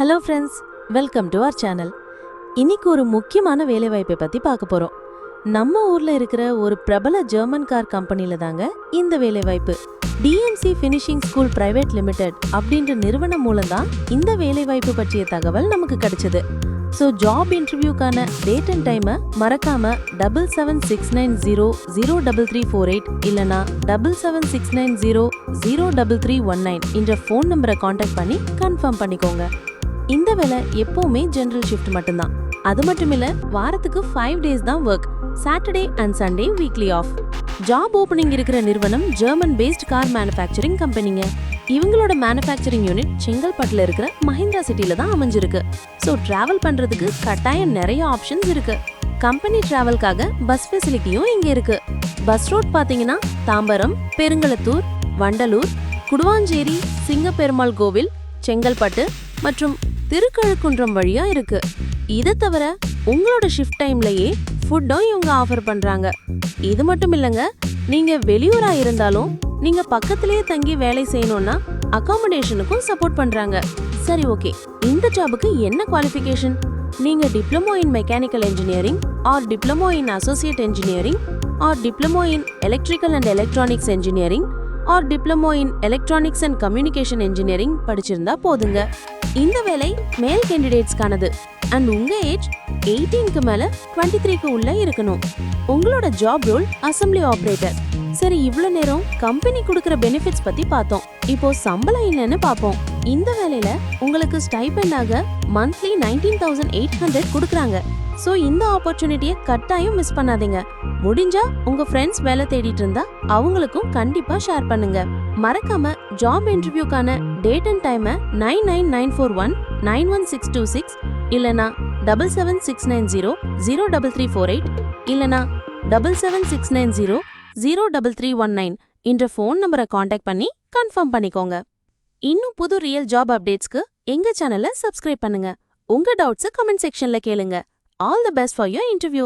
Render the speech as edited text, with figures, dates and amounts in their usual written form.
Hello friends, welcome to our channel. இன்னைக்கு ஒரு முக்கியமான வேலைவாய்ப்பை பற்றி பார்க்க போகிறோம். நம்ம ஊரில் இருக்கிற ஒரு பிரபல ஜெர்மன் கார் கம்பெனியில் தாங்க இந்த வேலைவாய்ப்பு. TMC finishing school private limited அப்படின்ற நிறுவனம் மூலம்தான் இந்த வேலைவாய்ப்பு பற்றிய தகவல் நமக்கு கிடைச்சது. ஸோ ஜாப் இன்டர்வியூக்கான டேட் அண்ட் டைமை மறக்காம 7769003348 இல்லைனா 7769003319 என்ற ஃபோன் நம்பரை காண்டாக்ட் பண்ணி கன்ஃபார்ம் பண்ணிக்கோங்க. இந்த வேலை எப்பவுமே ஜெனரல் ஷிஃப்ட் மட்டும்தான். அது மட்டும் இல்ல, வாரத்துக்கு 5 டேஸ் தான் work. Saturday and Sunday weekly off. Job opening இருக்கிற நிறுவனம் ஜெர்மன் பேஸ்ட் கார் மேனுஃபேக்சரிங் கம்பெனிங்க. இவங்களோட மேனுஃபேக்சரிங் யூனிட் செங்கல்பட்டுல இருக்கிற மஹிந்திரா சிட்டில தான் அமைஞ்சிருக்கு. ஸோ டிராவல் பண்றதுக்கு கட்டாயம் நிறைய ஆப்ஷன்ஸ் இருக்கு. கம்பெனி டிராவல்காக பஸ் ஃபெசிலிட்டியும் இங்க இருக்கு. பஸ் ரூட் பாத்தீங்கன்னா தாம்பரம், பெருங்களத்தூர், வண்டலூர், குடுவாஞ்சேரி, சிங்கப்பெருமாள் கோவில், செங்கல்பட்டு மற்றும் திருக்கழுக்குன்றம் வழியா இருக்கு. இதை தவிர உங்களோட ஷிஃப்ட் டைம்லயே ஃபுட்டும் இவங்க ஆஃபர் பண்றாங்க. இது மட்டும் இல்லைங்க, நீங்க வெளியூரா இருந்தாலும் நீங்க பக்கத்திலேயே தங்கி வேலை செய்யணும்னா அகாமடேஷனுக்கும் சப்போர்ட் பண்றாங்க. சரி, ஓகே, இந்த ஜாபுக்கு என்ன குவாலிஃபிகேஷன்? நீங்க diploma in mechanical engineering or diploma in associate engineering or diploma in electrical and electronics engineering or diploma in electronics and communication engineering படிச்சிருந்தா போதுங்க. இந்த வேலை மேல் கேண்டிடேட்ஸ்க்கானது. அண்ட் உங்க ஏஜ் 18க்கு மேல 23க்கு உள்ள இருக்கணும். உங்களோட ஜாப் ரோல் அசம்பிளி ஆபரேட்டர். சரி, இவ்ளோ நேரம் கம்பெனி கொடுக்கிற பெனிஃபிட்ஸ் பத்தி பார்த்தோம். இப்போ சம்பளம் என்னன்னு பார்ப்போம். இந்த வேலையில உங்களுக்கு ஸ்டைபெண்டாக மந்த்லி 19,800 கொடுக்குறாங்க. ஸோ இந்த ஆப்பர்ச்சுனிட்டியை கட்டாயம் மிஸ் பண்ணாதீங்க. முடிஞ்சா உங்க ஃப்ரெண்ட்ஸ் வேலை தேடிட்டு இருந்தா அவங்களுக்கும் கண்டிப்பா ஷேர் பண்ணுங்க. மறக்காம ஜாப் இன்டர்வியூக்கான டேட் அண்ட் டைமை 99941 91626 இல்லனா 7769003348 இல்லனா 7769003319 என்ற ஃபோன் நம்பரை காண்டாக்ட் பண்ணி கன்ஃபார்ம் பண்ணிக்கோங்க. இன்னும் புது ரியல் ஜாப் அப்டேட்ஸ்க்கு எங்க சேனலை சப்ஸ்கிரைப் பண்ணுங்க. உங்க டவுட்ஸை கமெண்ட் செக்ஷன்ல கேளுங்க. All the best for your interview.